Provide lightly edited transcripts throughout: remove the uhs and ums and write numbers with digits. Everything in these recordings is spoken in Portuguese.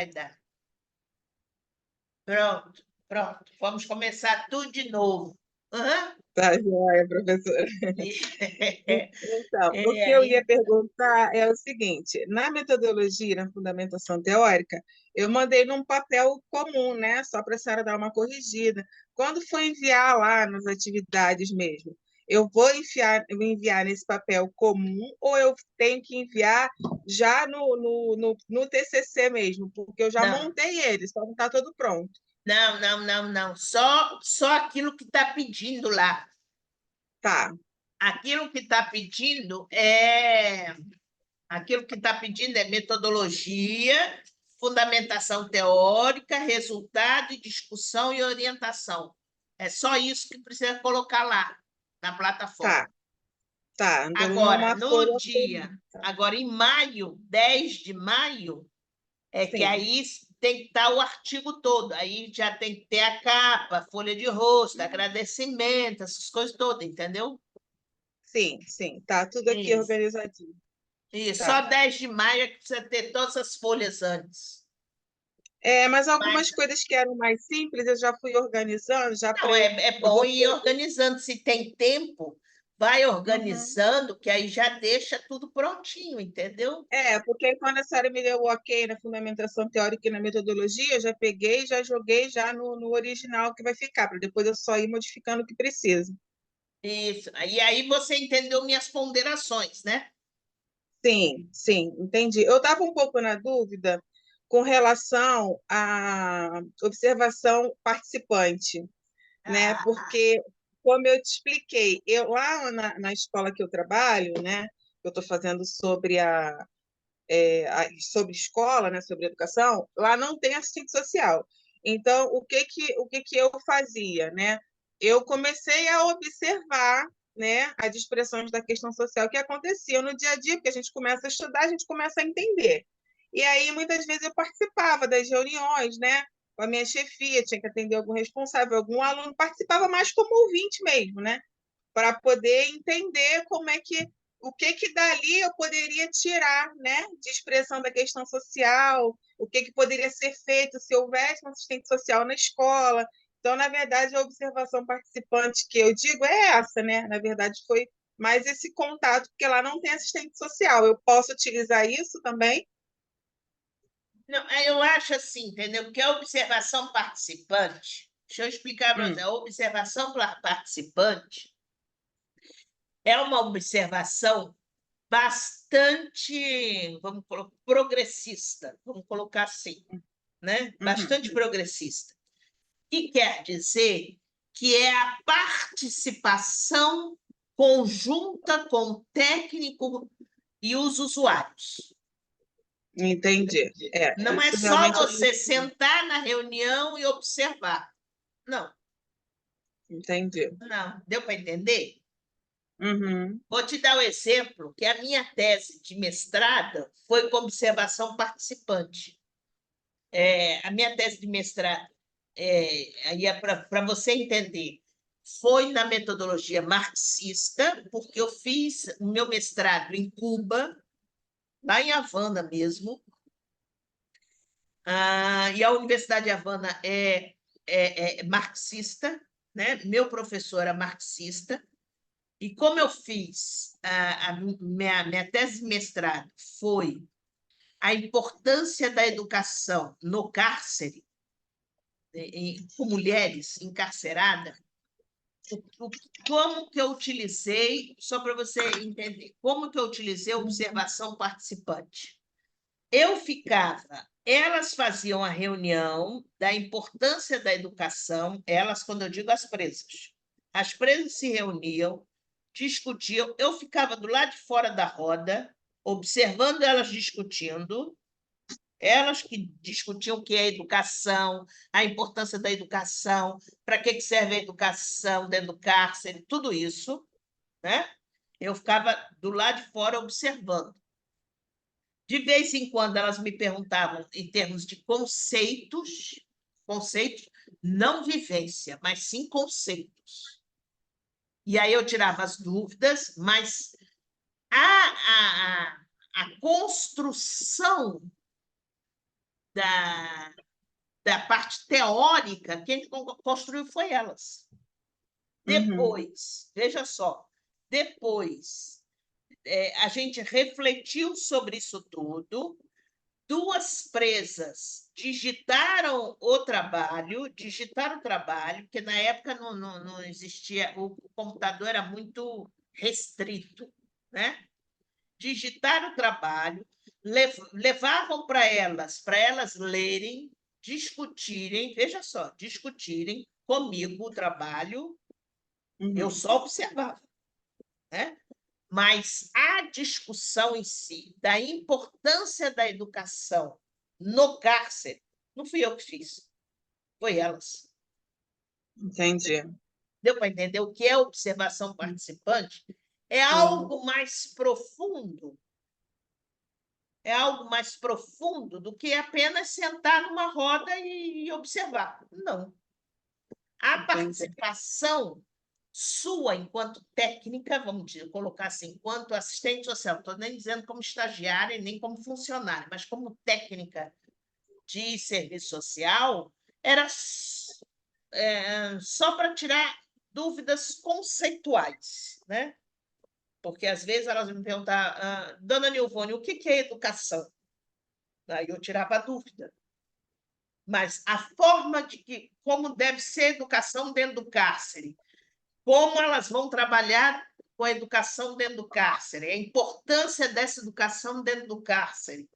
Vai dar. Pronto, pronto. Vamos começar tudo de novo. Aham. Tá joia, professora. Então, o que eu Aí, ia perguntar é o seguinte: na metodologia, na fundamentação teórica, eu mandei num papel comum, né? Só para a senhora dar uma corrigida. Quando for enviar lá nas atividades mesmo, eu vou enviar nesse papel comum ou eu tenho que enviar já no TCC mesmo? Porque eu já não, montei ele, só não está todo pronto. não, não, não, não. Só aquilo que está pedindo lá. Tá, Aquilo que está pedindo é metodologia, fundamentação teórica, resultado, discussão e orientação. É só isso que precisa colocar lá na plataforma. tá, tá. Então, Agora, numa no folha dia, comum. Tá. agora em maio, 10 de maio, é que Sim. aí tem que estar o artigo todo. Aí já tem que ter a capa, folha de rosto, agradecimento, essas coisas todas, entendeu? Sim, sim, tá tudo aqui Isso. organizadinho. E só Tá. 10 de maio é que precisa ter todas as folhas antes. Mas Mas algumas coisas que eram mais simples eu já fui organizando, já para não, é eu bom vou ir poder. organizando. Se tem tempo, vai Uhum. organizando, que aí já deixa tudo prontinho, entendeu? Porque aí quando a senhora me deu o ok na fundamentação teórica e na metodologia, eu já peguei, já joguei já no original que vai ficar, para depois eu só ir modificando o que precisa. Isso. E aí você entendeu minhas ponderações, né? Sim, sim, entendi. Eu estava um pouco na dúvida com relação à observação participante, né? Ah, Porque, como eu te expliquei, eu lá na escola que eu trabalho, né? Eu estou fazendo sobre escola, né? Sobre educação, lá não tem assistente social. Então, o que que eu fazia, né? Eu comecei a observar, né, as expressões da questão social que aconteciam no dia a dia, porque a gente começa a estudar, a gente começa a entender. E aí, muitas vezes, eu participava das reuniões, né, com a minha chefia, tinha que atender algum responsável, algum aluno, participava mais como ouvinte mesmo, né, para poder entender como é que o que que dali eu poderia tirar, né, de expressão da questão social, o que que poderia ser feito se houvesse um assistente social na escola. Então, na verdade, a observação participante que eu digo é essa, né? Na verdade, foi mais esse contato, porque lá não tem assistente social. Eu posso utilizar isso também? não, eu acho assim, entendeu? Que a observação participante, deixa eu explicar para você, Hum, a observação participante é uma observação bastante, progressista, vamos colocar assim, né? uhum. Bastante progressista. Que quer dizer que é a participação conjunta com o técnico e os usuários. Entendi. Não é Isso só realmente eu não você entendi. sentar na reunião e observar. Não, Entendi. não. Deu para entender? Uhum. Vou te dar o um exemplo que a minha tese de mestrado foi com observação participante. A minha tese de mestrado, aí é para você entender, foi na metodologia marxista, porque eu fiz o meu mestrado em Cuba, lá em Havana mesmo, e a Universidade de Havana é marxista, né? Meu professor é marxista, e como eu fiz a minha tese de mestrado foi a importância da educação no cárcere, com mulheres encarceradas, como que eu utilizei, só para você entender, como que eu utilizei a observação participante. Eu ficava, elas faziam a reunião da importância da educação, elas, quando eu digo as presas se reuniam, discutiam, eu ficava do lado de fora da roda, observando elas discutindo, elas que discutiam o que é educação, a importância da educação, para que serve a educação dentro do cárcere, tudo isso, né? Eu ficava do lado de fora observando. De vez em quando elas me perguntavam em termos de conceitos, não vivência, mas sim conceitos. E aí eu tirava as dúvidas, mas a construção da parte teórica, quem construiu foi elas. Depois, veja só, depois a gente refletiu sobre isso tudo, duas presas digitaram o trabalho, porque na época não existia, o computador era muito restrito, né? Digitaram o trabalho, levavam para elas lerem, discutirem, veja só, discutirem comigo o trabalho, eu só observava, né? Mas a discussão em si, da importância da educação no cárcere, não fui eu que fiz, foi elas. Entendi. Deu para entender o que é observação participante? É algo mais profundo, do que apenas sentar numa roda e observar. Não. A participação sua, enquanto técnica, vamos dizer, colocar assim, enquanto assistente social, não estou nem dizendo como estagiária nem como funcionária, mas como técnica de serviço social, era só para tirar dúvidas conceituais, né? Porque às vezes elas me perguntavam, dona Nilvone, o que é educação? Aí eu tirava a dúvida. Mas a forma como deve ser a educação dentro do cárcere, como elas vão trabalhar com a educação dentro do cárcere, a importância dessa educação dentro do cárcere,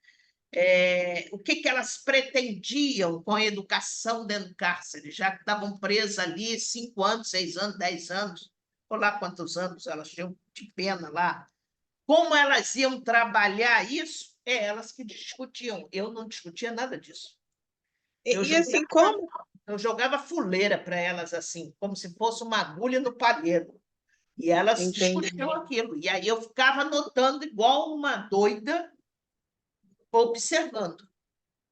o que elas pretendiam com a educação dentro do cárcere, já que estavam presas ali 5 anos, 6 anos, 10 anos, ou lá quantos anos elas tinham de pena lá. Como elas iam trabalhar isso, elas que discutiam. Eu não discutia nada disso. Assim, como? Eu jogava fuleira para elas, assim, como se fosse uma agulha no palheiro. E elas discutiam aquilo. E aí eu ficava anotando igual uma doida, observando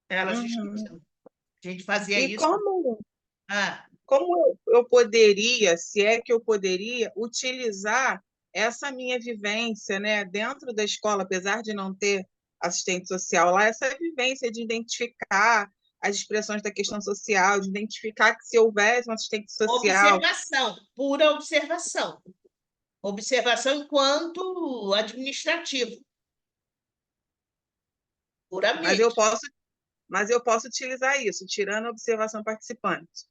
elas discutindo. A gente fazia isso. Como eu poderia, se é que eu poderia, utilizar essa minha vivência, né, dentro da escola, apesar de não ter assistente social lá, essa vivência de identificar as expressões da questão social, de identificar que se houvesse um assistente social... Observação, pura observação. Observação enquanto administrativo. Puramente. Mas eu posso utilizar isso, tirando a observação participante.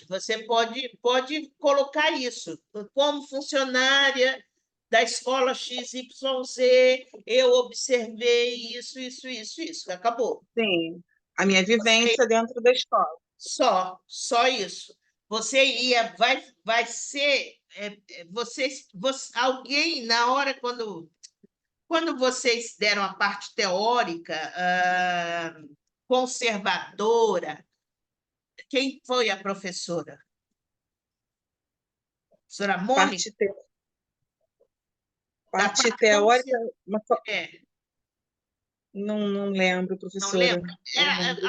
Você pode colocar isso. Como funcionária da escola XYZ, eu observei isso. Acabou. Sim, a minha vivência dentro da escola. Só isso. Vai ser, alguém, na hora, quando vocês deram a parte teórica, conservadora, quem foi a professora? Professora Mônica? Parte teórica, É. Não lembro, professora. Não lembra?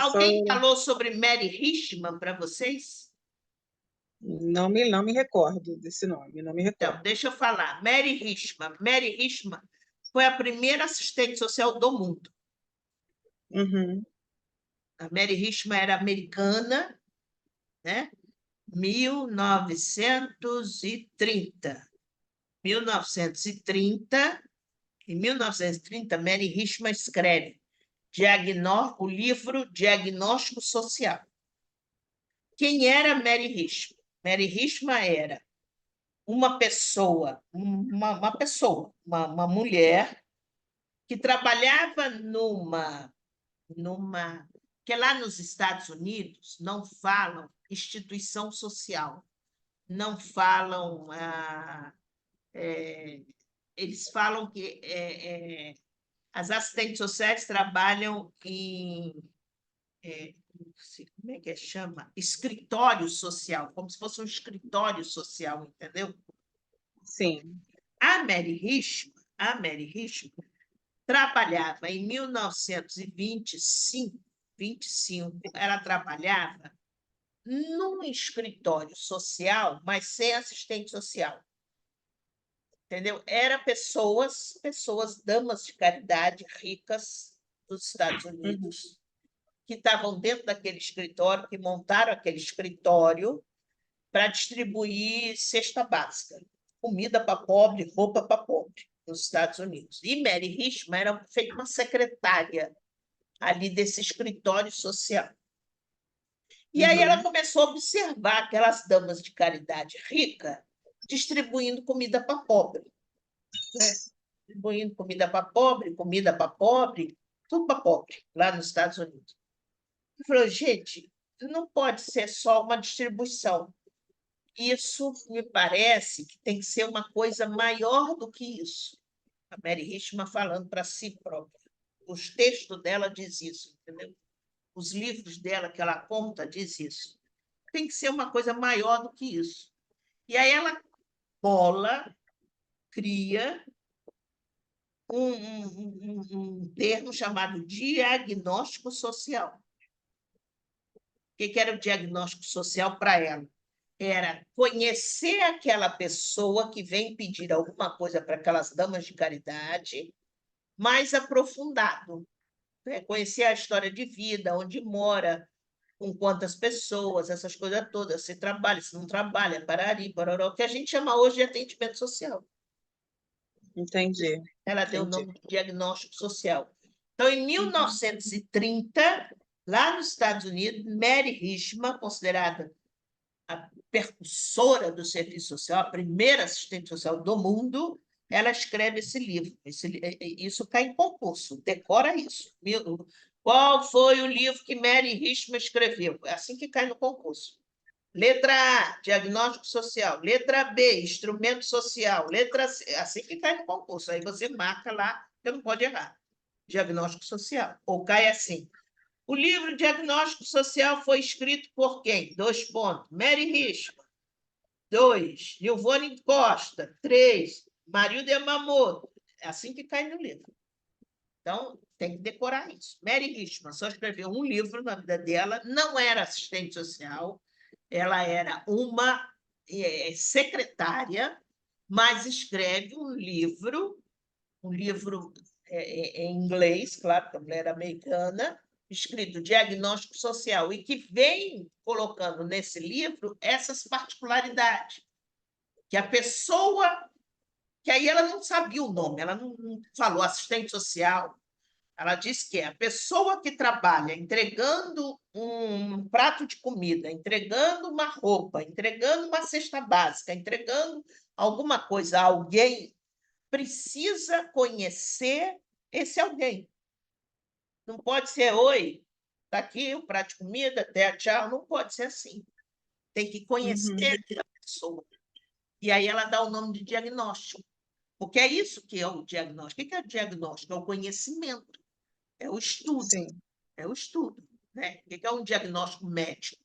Alguém falou sobre Mary Richman para vocês? Não me recordo desse nome, não me recordo. Então, deixa eu falar. Mary Richman. Mary Richman foi a primeira assistente social do mundo. A Mary Richman era americana, né? 1930. 1930, em 1930, Mary Richman escreve o livro Diagnóstico Social. Quem era Mary Richman? Mary Richman era uma pessoa, uma mulher que trabalhava que lá nos Estados Unidos não falam instituição social, não falam, eles falam que as assistentes sociais trabalham em, como é que chama? Escritório social, como se fosse um escritório social, entendeu? Sim. A Mary Richman trabalhava em 1925, ela trabalhava num escritório social, mas sem assistente social. Entendeu? Era pessoas, damas de caridade ricas dos Estados Unidos, que estavam dentro daquele escritório, que montaram aquele escritório para distribuir cesta básica, comida para pobre, roupa para pobre, nos Estados Unidos. E Mary Richman era feita uma secretária ali desse escritório social. E aí ela começou a observar aquelas damas de caridade rica distribuindo comida para pobre, né? Distribuindo comida para pobre, tudo para pobre, lá nos Estados Unidos. E falou, gente, não pode ser só uma distribuição. Isso me parece que tem que ser uma coisa maior do que isso. A Mary Richman falando para si própria. Os textos dela diz isso, entendeu? Os livros dela que ela conta diz isso. Tem que ser uma coisa maior do que isso. E aí ela cria um termo chamado diagnóstico social. O que era o diagnóstico social para ela? Era conhecer aquela pessoa que vem pedir alguma coisa para aquelas damas de caridade, mais aprofundado, né? Conhecer a história de vida, onde mora, com quantas pessoas, essas coisas todas, se trabalha, se não trabalha, parari, paroró, que a gente chama hoje de atendimento social. Entendi. Ela deu o nome de diagnóstico social. Então, em 1930, lá nos Estados Unidos, Mary Richman, considerada a percussora do serviço social, a primeira assistente social do mundo, ela escreve esse livro. Isso cai em concurso, decora isso. Qual foi o livro que Mary Richman escreveu? É assim que cai no concurso. Letra A, diagnóstico social. Letra B, instrumento social. Letra C, assim que cai no concurso. Aí você marca lá, você não pode errar. Diagnóstico social. Ou cai assim. O livro Diagnóstico Social foi escrito por quem? 2 pontos. Mary Richman. 2. Nilvone Costa. 3. Marilda Yamamoto. É assim que cai no livro. Então, tem que decorar isso. Mary Richman só escreveu um livro na vida dela, não era assistente social, ela era uma secretária, mas escreve um livro em inglês, claro, porque a mulher era americana, escrito Diagnóstico Social, e que vem colocando nesse livro essas particularidades, que a pessoa, que aí ela não sabia o nome, ela não falou assistente social, ela diz que é a pessoa que trabalha entregando um prato de comida, entregando uma roupa, entregando uma cesta básica, entregando alguma coisa a alguém, precisa conhecer esse alguém. Não pode ser, oi, está aqui o prato de comida, até tchau. Não pode ser assim. Tem que conhecer a pessoa. E aí ela dá o nome de diagnóstico. Porque é isso que é o diagnóstico. O que é o diagnóstico? É o conhecimento, é o estudo. Sim. É o estudo. Né? O que é um diagnóstico médico?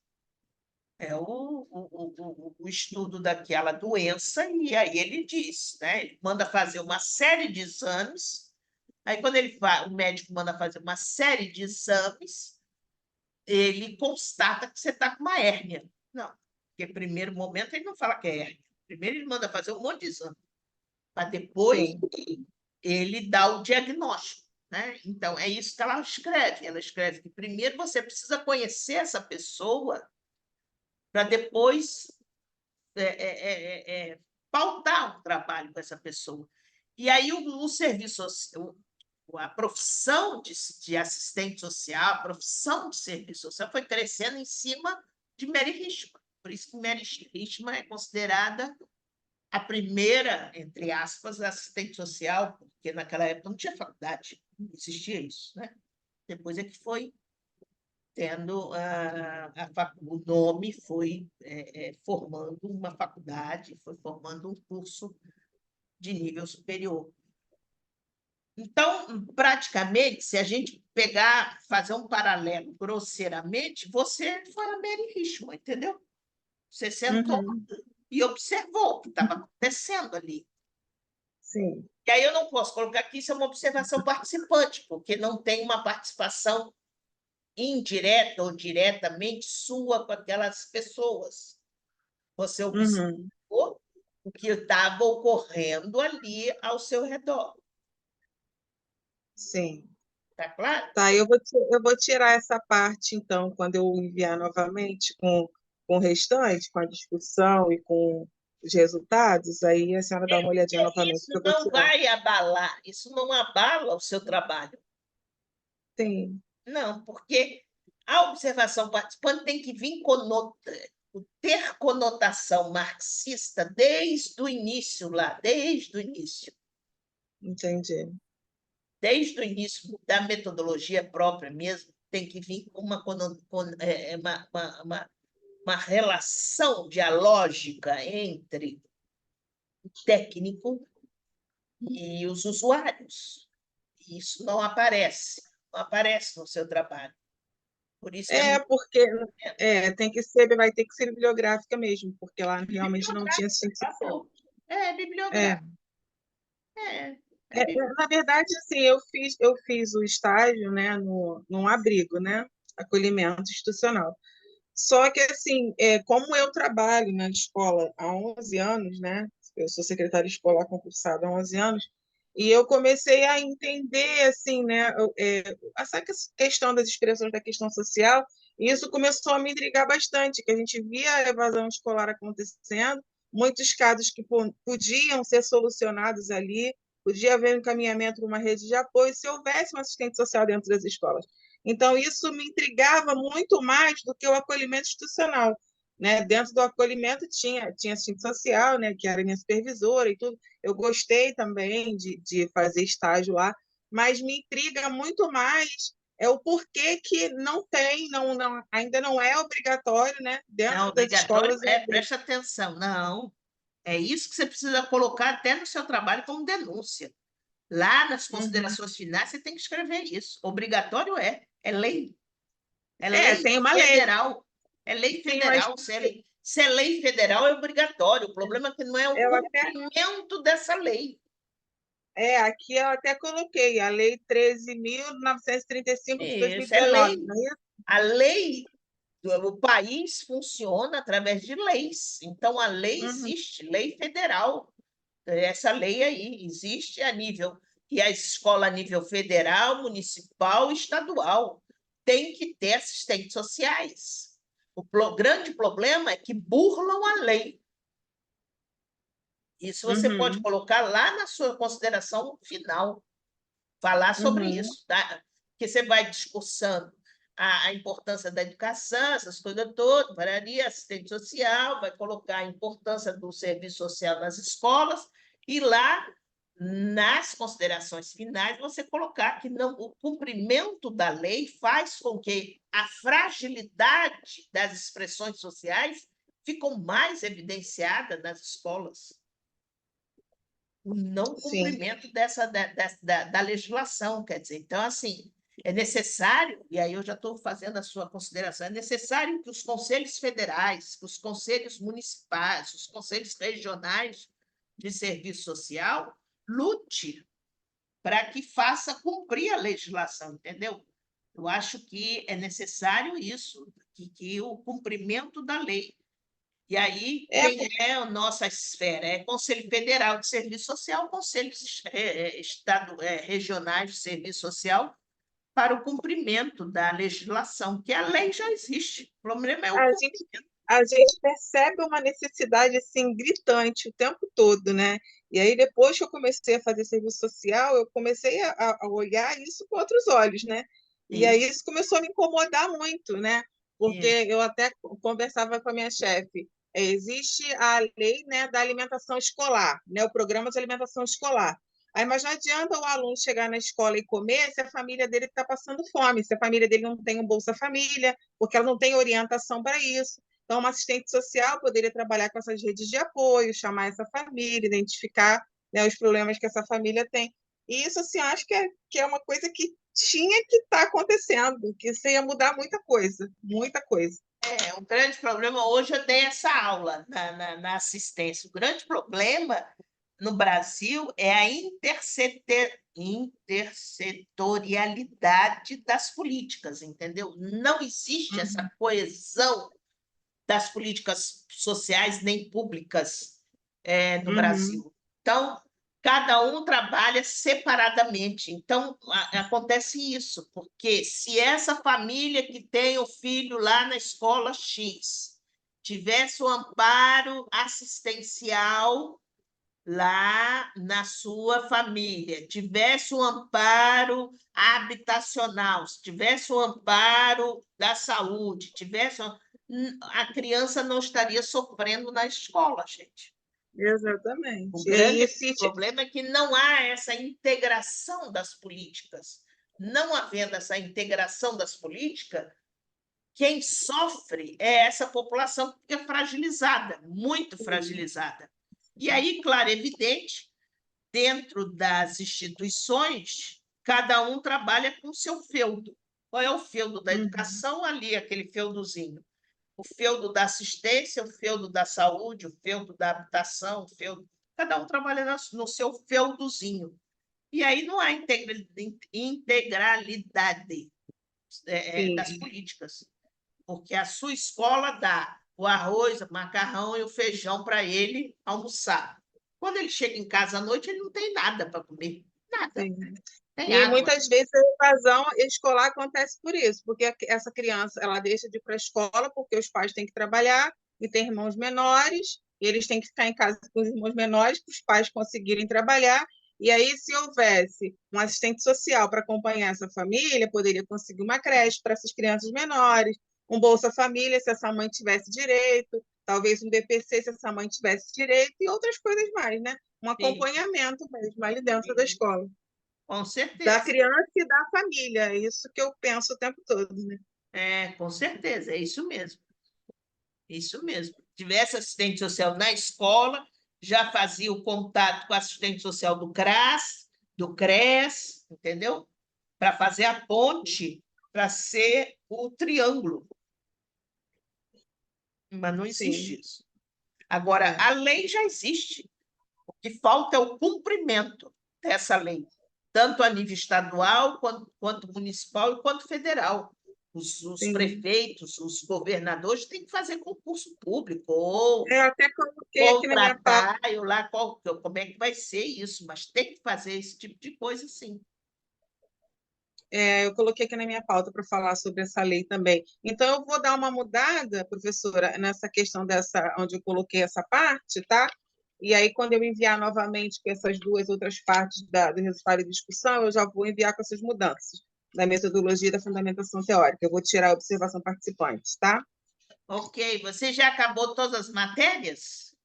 É o estudo daquela doença, e aí ele diz, né? Ele manda fazer uma série de exames. Aí, quando o médico manda fazer uma série de exames, ele constata que você está com uma hérnia. Não, porque primeiro momento ele não fala que é hérnia. Primeiro ele manda fazer um monte de exame, para depois ele dar o diagnóstico. Né? Então, é isso que ela escreve. Ela escreve que primeiro você precisa conhecer essa pessoa para depois pautar um trabalho com essa pessoa. E aí o serviço, a profissão de assistente social, a profissão de serviço social foi crescendo em cima de Mary Richman. Por isso que Mary Richman é considerada a primeira, entre aspas, assistente social, porque naquela época não tinha faculdade, não existia isso. Né? Depois é que foi tendo o nome, foi formando uma faculdade, foi formando um curso de nível superior. Então, praticamente, se a gente pegar, fazer um paralelo grosseiramente, você foi a Mary Richman, entendeu? Você sentou e observou o que estava acontecendo ali. Sim. E aí eu não posso colocar aqui, isso é uma observação participante, porque não tem uma participação indireta ou diretamente sua com aquelas pessoas. Você observou o que estava ocorrendo ali ao seu redor. Sim. Está claro? Tá, eu vou tirar essa parte, então, quando eu enviar novamente com o restante, com a discussão e com os resultados, aí a senhora dá uma olhadinha novamente, Isso que eu vou não tirar. vai abalar, isso não abala o seu trabalho. Sim, Não, porque a observação participante tem que vir ter conotação marxista desde o início lá, desde o início. entendi. Desde o início da metodologia própria mesmo, tem que vir uma relação dialógica entre o técnico e os usuários. Isso não aparece no seu trabalho. Por isso é É, muito porque vai ter que ser bibliográfica mesmo, porque lá realmente não tinha bibliográfico, assistência social. é É, bibliográfico. É, é, na verdade, assim, eu fiz o estágio, né, num abrigo, né, acolhimento institucional. Só que, assim, como eu trabalho na escola há 11 anos, né? Eu sou secretária escolar concursada há 11 anos, e eu comecei a entender, assim, né? Essa questão das expressões da questão social, e isso começou a me intrigar bastante, que a gente via a evasão escolar acontecendo, muitos casos que podiam ser solucionados ali, podia haver um encaminhamento para uma rede de apoio se houvesse uma assistente social dentro das escolas. Então, isso me intrigava muito mais do que o acolhimento institucional. Né? Dentro do acolhimento tinha assistente social, né? Que era minha supervisora e tudo. Eu gostei também de fazer estágio lá, mas me intriga muito mais o porquê que não tem, ainda não é obrigatório, né? não, Dentro das obrigatório escolas. preste atenção. Não, é isso que você precisa colocar até no seu trabalho como denúncia. Lá nas Uhum. considerações finais, você tem que escrever isso. Obrigatório é lei. É lei Tem uma lei, federal. É lei sim, mas federal. Se é lei federal, é obrigatório. O problema é que não é o eu até cumprimento dessa lei. aqui eu até coloquei a Lei 13.935 de Isso, é 2019, lei. não é isso? A lei, o país funciona através de leis. Então, a lei Uhum, existe, lei federal. Essa lei aí existe a nível, e a escola a nível federal, municipal e estadual tem que ter assistentes sociais. Grande problema é que burlam a lei. Isso você pode uhum, colocar lá na sua consideração final, falar sobre uhum. isso, tá? Que você vai discursando a importância da educação, essas coisas todas, varia assistente social, vai colocar a importância do serviço social nas escolas, e lá, nas considerações finais, você colocar que não, o cumprimento da lei faz com que a fragilidade das expressões sociais ficam mais evidenciada nas escolas, o não Sim. cumprimento da legislação, quer dizer. Então, assim, é necessário, e aí eu já estou fazendo a sua consideração, é necessário que os conselhos federais, que os conselhos municipais, os conselhos regionais de serviço social lute para que faça cumprir a legislação, entendeu? Eu acho que é necessário isso, que o cumprimento da lei. E aí, É, quem é a nossa esfera? É Conselho Federal de Serviço Social, conselhos regionais de serviço social, para o cumprimento da legislação, que a lei já existe. O problema é o a gente, a gente percebe uma necessidade assim gritante o tempo todo, né? E aí depois que eu comecei a fazer serviço social, eu comecei a olhar isso com outros olhos, né? E aí cumprimento. isso começou a me incomodar muito, né? Porque eu até conversava com a minha chefe. Existe a lei, né, da alimentação escolar, né, o programa de alimentação escolar. Aí, mas não adianta o aluno chegar na escola e comer se a família dele está passando fome, se a família dele não tem um Bolsa Família, porque ela não tem orientação para isso. Então, uma assistente social poderia trabalhar com essas redes de apoio, chamar essa família, identificar, né, os problemas que essa família tem. E isso, assim, acho que é uma coisa que tinha que estar acontecendo, que isso ia mudar muita coisa, muita coisa. O grande problema, hoje eu dei essa aula na assistência. O grande problema no Brasil é a intersetorialidade das políticas, entendeu? Não existe essa Uhum, coesão das políticas sociais nem públicas no uhum, Brasil. Então, cada um trabalha separadamente. Então, acontece isso, porque se essa família que tem o filho lá na escola X tivesse o amparo assistencial lá na sua família, tivesse o amparo habitacional, se tivesse o amparo da saúde, a criança não estaria sofrendo na escola, gente. O Exatamente. E grande aí, se problema é que não há essa integração das políticas. Não havendo essa integração das políticas, quem sofre é essa população que é fragilizada, muito fragilizada. E aí, claro, é evidente, dentro das instituições, cada um trabalha com o seu feudo. Qual é o feudo da Uhum. educação? Ali, aquele feudozinho. O feudo da assistência, o feudo da saúde, o feudo da habitação, o feudo... Cada um trabalha no seu feudozinho. E aí não há integralidade das Sim, políticas, porque a sua escola dá o arroz, o macarrão e o feijão para ele almoçar. Quando ele chega em casa à noite, ele não tem nada para comer, nada, sim. tem E aí, água. muitas vezes a evasão escolar acontece por isso, porque essa criança ela deixa de ir para a escola porque os pais têm que trabalhar e têm irmãos menores, e eles têm que ficar em casa com os irmãos menores para os pais conseguirem trabalhar. E aí, se houvesse um assistente social para acompanhar essa família, poderia conseguir uma creche para essas crianças menores, um Bolsa Família, se essa mãe tivesse direito, talvez um BPC, se essa mãe tivesse direito, e outras coisas mais, né? Um Sim, acompanhamento mesmo ali dentro da sim, escola com da certeza. criança e da família. É isso que eu penso o tempo todo, né? Com certeza, é isso mesmo. Isso mesmo. Tivesse assistente social na escola, já fazia o contato com o assistente social do CRAS, do CRES, entendeu? Para fazer a ponte, para ser o triângulo. Mas não existe Sim, isso. Agora, é. a lei já existe. O que falta é o cumprimento dessa lei, tanto a nível estadual, quanto municipal e quanto federal. Os Sim. prefeitos, os governadores têm que fazer concurso público ou Eu até coloquei aqui na minha pauta, contratar, eu lá como é que vai ser isso, mas tem que fazer esse tipo de coisa, sim. eu coloquei aqui na minha pauta para falar sobre essa lei também. Então, eu vou dar uma mudada, professora, nessa questão dessa, onde eu coloquei essa parte, tá? E aí, quando eu enviar novamente com essas duas outras partes do resultado de discussão, eu já vou enviar com essas mudanças da metodologia e da fundamentação teórica. Eu vou tirar a observação participante, tá? Ok, você já acabou todas as matérias?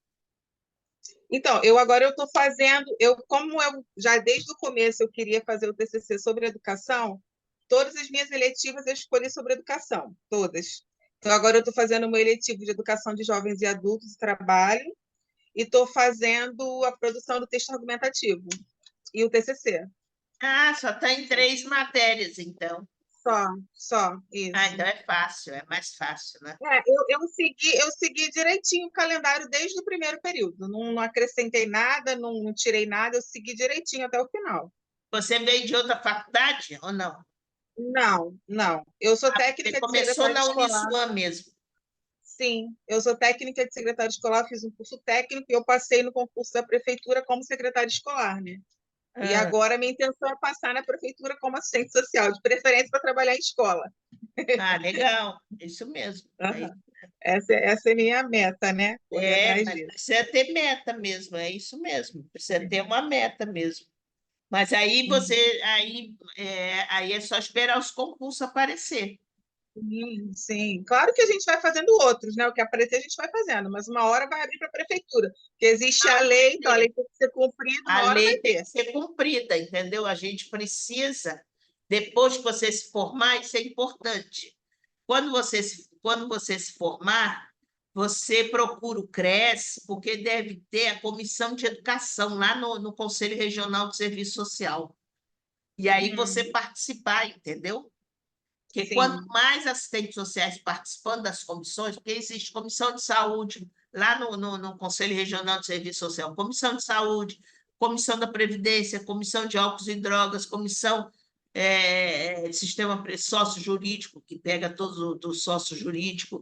Então, agora eu estou fazendo, como eu já desde o começo eu queria fazer o TCC sobre educação, todas as minhas eletivas eu escolhi sobre educação, todas. Então, agora eu estou fazendo uma eletivo de educação de jovens e adultos e trabalho, e estou fazendo a produção do texto argumentativo e o TCC. Ah, só está em 3 matérias, então. Só, Ah, isso. então é fácil, é mais fácil, né? Eu segui direitinho o calendário desde o primeiro período. Não acrescentei nada, não tirei nada, eu segui direitinho até o final. Você veio de outra faculdade ou não? Não, não. Eu sou Você técnica de começou secretária na escolar. Uniswan mesmo. Sim, eu sou técnica de secretária escolar, fiz um curso técnico e eu passei no concurso da prefeitura como secretária escolar, né? E Ah, agora minha intenção é passar na prefeitura como assistente social, de preferência para trabalhar em escola. legal, isso mesmo. Aham. Essa é minha meta, né? Correr atrás Mas disso. precisa ter meta mesmo, é isso mesmo. Precisa ter uma meta mesmo. Mas aí Uhum. aí é só esperar os concursos aparecer. Sim, sim. Claro que a gente vai fazendo outros, né? O que aparecer a gente vai fazendo, mas uma hora vai abrir para a prefeitura, porque existe a Não vai lei, então a ter. lei tem que ser cumprida, A uma hora vai lei tem que ter. ser cumprida, entendeu? A gente precisa, depois que você se formar, isso é importante. Quando você se formar, você procura o CRES, porque deve ter a comissão de educação lá no Conselho Regional de Serviço Social. E aí você Uhum. participar, entendeu? Porque quanto Sim. mais assistentes sociais participando das comissões, porque existe comissão de saúde lá no Conselho Regional de Serviço Social, comissão de saúde, comissão da Previdência, comissão de álcools e drogas, comissão sistema sócio-jurídico, que pega todos do sócio-jurídico,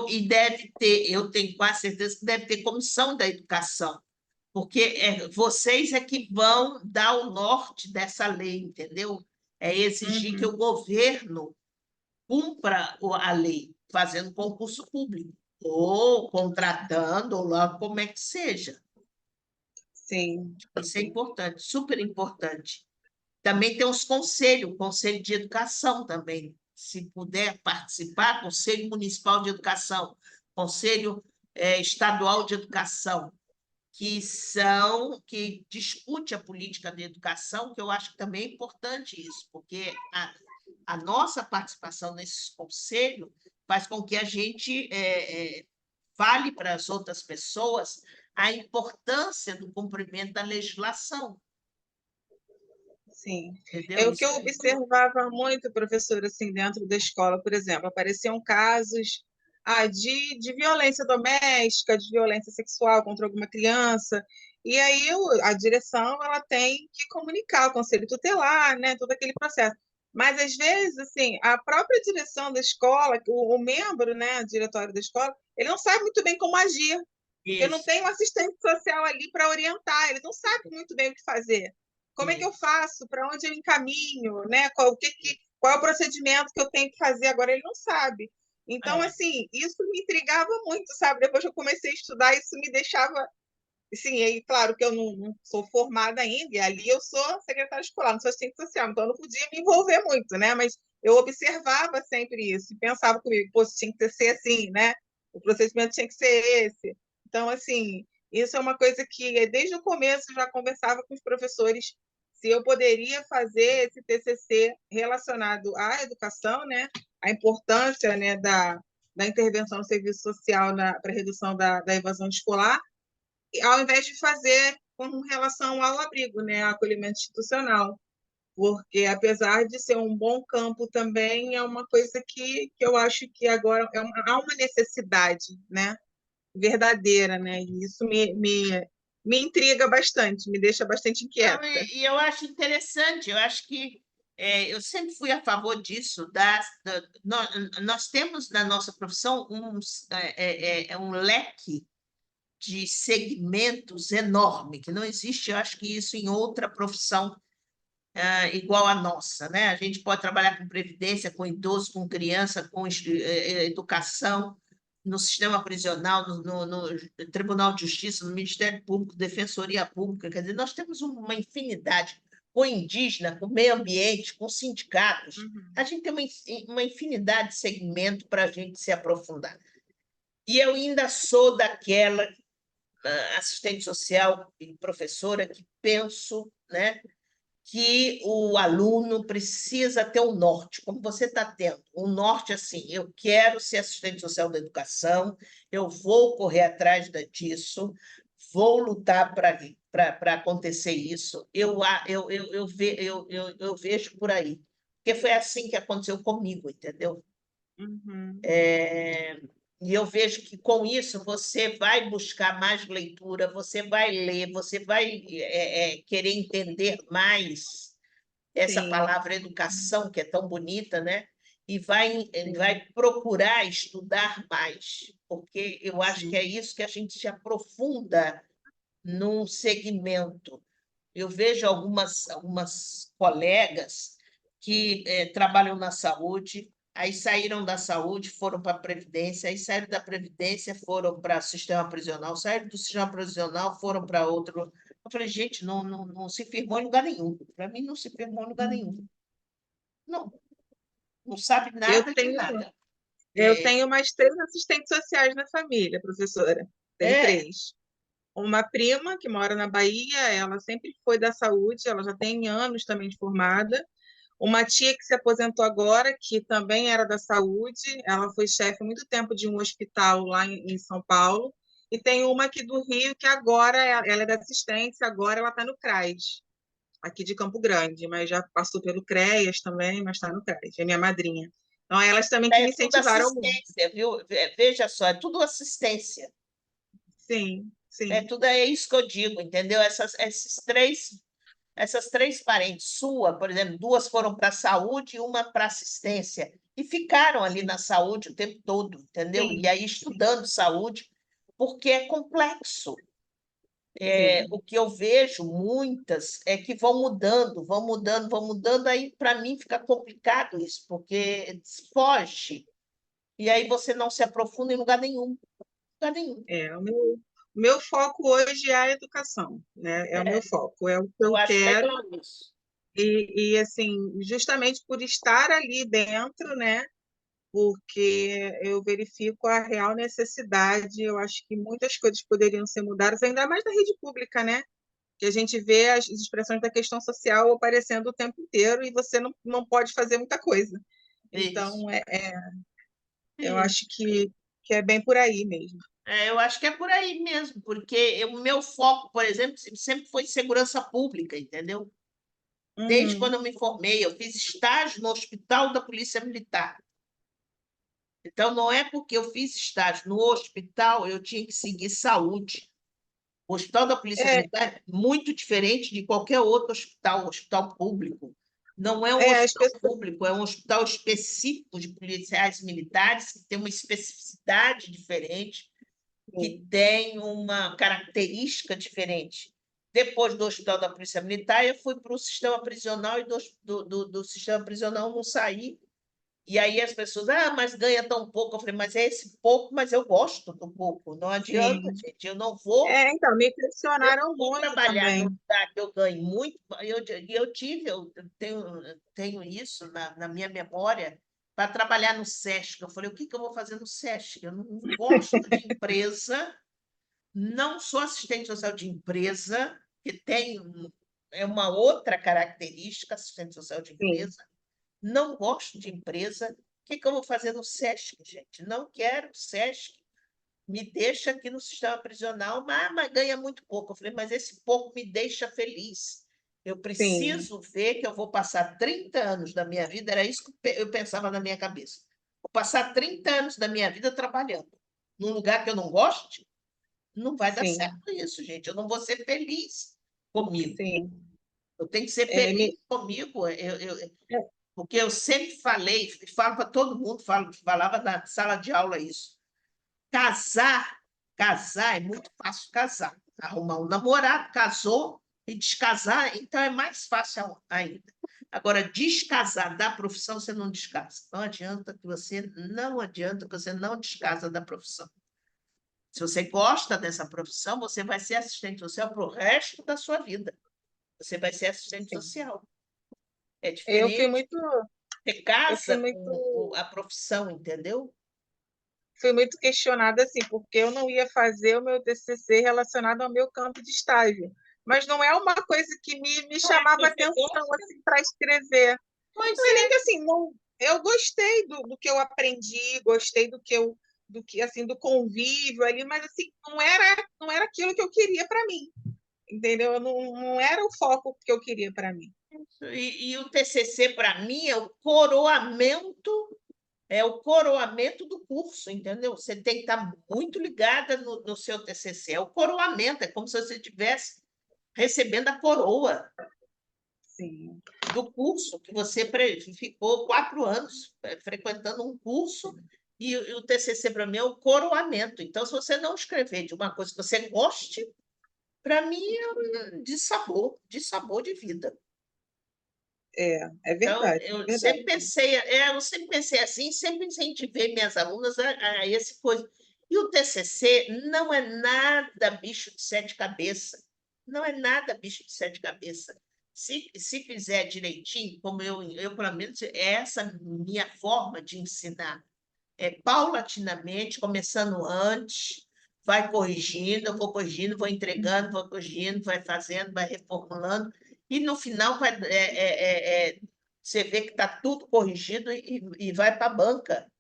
e deve ter, eu tenho quase certeza que deve ter comissão da educação, porque vocês é que vão dar o norte dessa lei, entendeu? É exigir que Uhum. o governo cumpra a lei, fazendo concurso público, ou contratando, ou lá como é que seja. Sim, Isso é sim, importante, super importante. Também tem os conselhos, Conselho de Educação também, se puder participar, Conselho Municipal de Educação, Conselho Estadual de Educação, que discute a política de educação, que eu acho que também é importante isso, porque a nossa participação nesses conselhos faz com que a gente fale para as outras pessoas a importância do cumprimento da legislação, sim. entendeu? É o que Isso eu observava muito, professor, assim, dentro da escola, por exemplo, apareciam casos de violência doméstica, de violência sexual contra alguma criança, e aí a direção ela tem que comunicar ao conselho tutelar, né, todo aquele processo. Mas às vezes, assim, a própria direção da escola, o membro, né, diretório da escola, ele não sabe muito bem como agir, porque não isso, tem um assistente social ali para orientar, ele não sabe muito bem o que fazer. Como é que eu isso. faço? Para onde eu encaminho? Né? Qual é o procedimento que eu tenho que fazer agora? Ele não sabe. Então, É, assim, isso me intrigava muito, sabe? Depois que eu comecei a estudar, isso me deixava. Assim, aí, claro que eu não sou formada ainda, e ali eu sou secretária escolar, não sou assistente social, então eu não podia me envolver muito, né? Mas eu observava sempre isso e pensava comigo, pô, tinha que ser assim, né? O procedimento tinha que ser esse. Então, assim, isso é uma coisa que desde o começo eu já conversava com os professores se eu poderia fazer esse TCC relacionado à educação, né? A importância, né, da intervenção no serviço social para a redução da evasão escolar, ao invés de fazer com relação ao abrigo, né, ao acolhimento institucional, porque apesar de ser um bom campo também é uma coisa que eu acho que agora há uma necessidade, né, verdadeira, né, e isso me intriga bastante, me deixa bastante não, inquieta. e eu acho interessante, eu acho que eu sempre fui a favor disso. Nós temos na nossa profissão um leque de segmentos enorme, que não existe, eu acho que isso em outra profissão igual à nossa, né? A gente pode trabalhar com previdência, com idoso, com criança, com educação, no sistema prisional, no Tribunal de Justiça, no Ministério Público, Defensoria Pública, quer dizer, nós temos uma infinidade, com indígena, com meio ambiente, com sindicatos, a Uhum. gente tem uma infinidade de segmentos para a gente se aprofundar. E eu ainda sou daquela assistente social e professora que penso, né, que o aluno precisa ter um norte, como você está tendo. Um norte assim, eu quero ser assistente social da educação, eu vou correr atrás disso, vou lutar para acontecer isso. Eu vejo por aí. Porque foi assim que aconteceu comigo, entendeu? Uhum. E eu vejo que com isso você vai buscar mais leitura, você vai ler, você vai querer entender mais essa Sim, palavra educação, que é tão bonita, né? E vai sim, procurar estudar mais, porque eu acho que sim. é isso que a gente se aprofunda num segmento. Eu vejo algumas colegas que trabalham na saúde, aí saíram da saúde, foram para a Previdência, aí saíram da Previdência, foram para o sistema prisional, saíram do sistema prisional, foram para outro. Eu falei, gente, não se firmou em lugar nenhum. Para mim, não se firmou em lugar nenhum. Uhum. Não, não sabe Eu nada de tenho, nada. eu É, tenho mais 3 assistentes sociais na família, professora. Tenho é, 3. Uma prima que mora na Bahia, ela sempre foi da saúde, ela já tem anos também de formada. Uma tia que se aposentou agora, que também era da saúde, ela foi chefe há muito tempo de um hospital lá em São Paulo. E tem uma aqui do Rio, que agora ela é da assistência, agora ela está no CRAS, aqui de Campo Grande, mas já passou pelo CREAS também, mas está no CRAS, é minha madrinha. Então, elas também que é me tudo incentivaram muito. assistência, viu? Veja só, é tudo assistência. Sim, É sim, tudo é isso que eu digo, entendeu? Essas três parentes sua, por exemplo, duas foram para a saúde e uma para assistência, e ficaram ali na saúde o tempo todo, entendeu? E sim, aí sim, estudando saúde, porque é complexo. Sim. O que eu vejo muitas é que vão mudando, vão mudando, vão mudando, aí para mim fica complicado isso, porque foge, e aí você não se aprofunda em lugar nenhum, lugar nenhum. O meu foco hoje é a educação, né? É o meu É, foco, é o que eu eu acho quero. legal isso. Assim, justamente por estar ali dentro, né? Porque eu verifico a real necessidade. Eu acho que muitas coisas poderiam ser mudadas, ainda mais na rede pública, né? Que a gente vê as expressões da questão social aparecendo o tempo inteiro e você não pode fazer muita coisa. Isso. Então, eu Isso. acho que é bem por aí mesmo. Eu acho que é por aí mesmo, porque o meu foco, por exemplo, sempre foi segurança pública, entendeu? Desde Uhum. quando eu me formei, eu fiz estágio no Hospital da Polícia Militar. Então, não é porque eu fiz estágio no hospital, eu tinha que seguir saúde. O Hospital da Polícia É, Militar é muito diferente de qualquer outro hospital, hospital público. Não é um as hospital pessoas. público, é um hospital específico de policiais militares, que tem uma especificidade diferente, que Sim, tem uma característica diferente. Depois do Hospital da Polícia Militar, eu fui para o sistema prisional e do sistema prisional não saí. E aí as pessoas, mas ganha tão pouco. Eu falei, mas é esse pouco, mas eu gosto do pouco. Não adianta, sim. gente. Então, me Eu não questionaram vou muito trabalhar no também. lugar que eu ganho muito. Eu tenho isso na minha memória para trabalhar no SESC. Eu falei, o que que eu vou fazer no SESC? Eu não gosto de empresa, não sou assistente social de empresa, que é uma outra característica, assistente social de Sim, empresa. Não gosto de empresa. O que que eu vou fazer no SESC, gente? Não quero SESC. Me deixa aqui no sistema prisional, mas ganha muito pouco. Eu falei, mas esse pouco me deixa feliz. Eu sim, preciso ver que eu vou passar 30 anos da minha vida, era isso que eu pensava na minha cabeça. Vou passar 30 anos da minha vida trabalhando num lugar que eu não goste, não vai dar sim, certo isso, gente. Eu não vou ser feliz comigo. sim. Eu tenho que ser É, feliz comigo. é, Porque eu sempre falei, e falo para todo mundo, falava na sala de aula isso. Casar, casar é muito fácil casar. Arrumar um namorado, casou e descasar, então é mais fácil ainda. Agora, descasar da profissão, você não descasa. Não adianta que você não descasa da profissão. Se você gosta dessa profissão, você vai ser assistente social para o resto da sua vida. Você vai ser assistente sim. social. É Eu fui diferente. muito, Você eu fui casa muito, com a profissão, entendeu? fui muito questionada assim, porque eu não ia fazer o meu TCC relacionado ao meu campo de estágio. Mas não é uma coisa que me Não é que chamava você atenção gosta, assim para escrever. mas Não é nem é. que assim, não, eu gostei do que eu aprendi, gostei do que assim do convívio ali, mas assim, não era aquilo que eu queria para mim, entendeu? Não era o foco que eu queria para mim. E o TCC, para mim, é o coroamento do curso, entendeu? Você tem que estar muito ligada no seu TCC. É o coroamento, é como se você estivesse recebendo a coroa Sim, do curso, que você ficou 4 anos frequentando um curso, e o TCC, para mim, é o coroamento. Então, se você não escrever de uma coisa que você goste, para mim é de sabor de vida. é Então, verdade, é verdade. eu sempre pensei assim, sempre incentivei minhas alunas a esse coisa. E o TCC não é nada bicho de sete cabeças. Não é nada bicho de sete cabeças. Se fizer direitinho, como pelo menos, é essa minha forma de ensinar. É paulatinamente, começando antes, vai corrigindo, eu vou corrigindo, vou entregando, vou corrigindo, vai fazendo, vai reformulando, e no final você vê que está tudo corrigido e vai para a banca.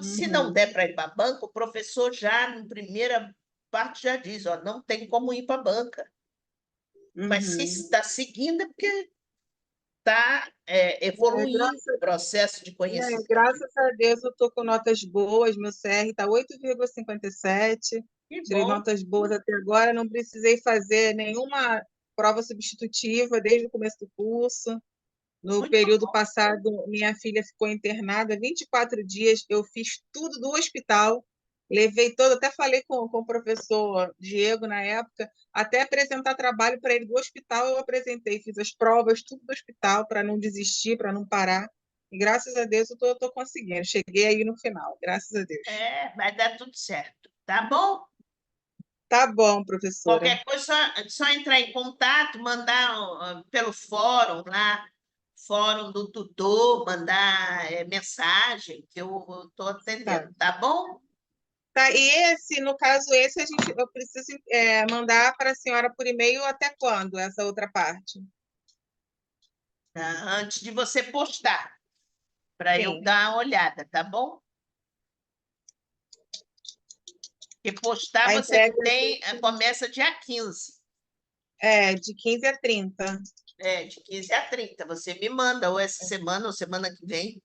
Se não Uhum, der para ir para a banca, o professor já, na primeira parte, já diz, ó, não tem como ir para a banca. Mas se uhum. está seguindo, é porque está É, evoluindo o processo de conhecimento. graças a Deus eu estou com notas boas, meu CR está 8,57. Que Tirei bom, notas boas até agora, não precisei fazer nenhuma prova substitutiva desde o começo do curso. No muito período bom. passado, minha filha ficou internada 24 dias, eu fiz tudo do hospital. Levei todo, até falei com o professor Diego na época, até apresentar trabalho para ele do hospital, eu apresentei, fiz as provas, tudo do hospital, para não desistir, para não parar. E graças a Deus eu tô conseguindo. Cheguei aí no final, graças a Deus. Vai dar tudo certo, tá bom? Tá bom, professora. Qualquer coisa, só entrar em contato, mandar pelo fórum lá, fórum do tutor, mandar mensagem, que eu estou Tá. atendendo, tá bom? Tá, e esse, no caso, eu preciso mandar para a senhora por e-mail até quando, essa outra parte? Tá? Antes de você postar, para eu Sim. dar uma olhada, tá bom? Porque postar A você entrega tem, começa dia 15. de 15 a 30. De 15 a 30. Você me manda, ou essa semana, ou semana que vem,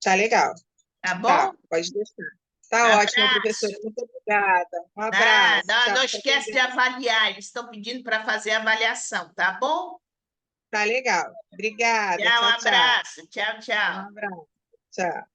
Tá legal. tá Tá, bom? pode deixar. Tá ótimo, professora. Abraço. Muito obrigada. Um abraço. Nada, Tchau. não Fica com esquece de Deus. avaliar, eles estão pedindo para fazer avaliação, tá bom? Tá legal. Obrigada. Tchau, Tchau, tchau. abraço. Tchau, Um tchau. abraço. Tchau.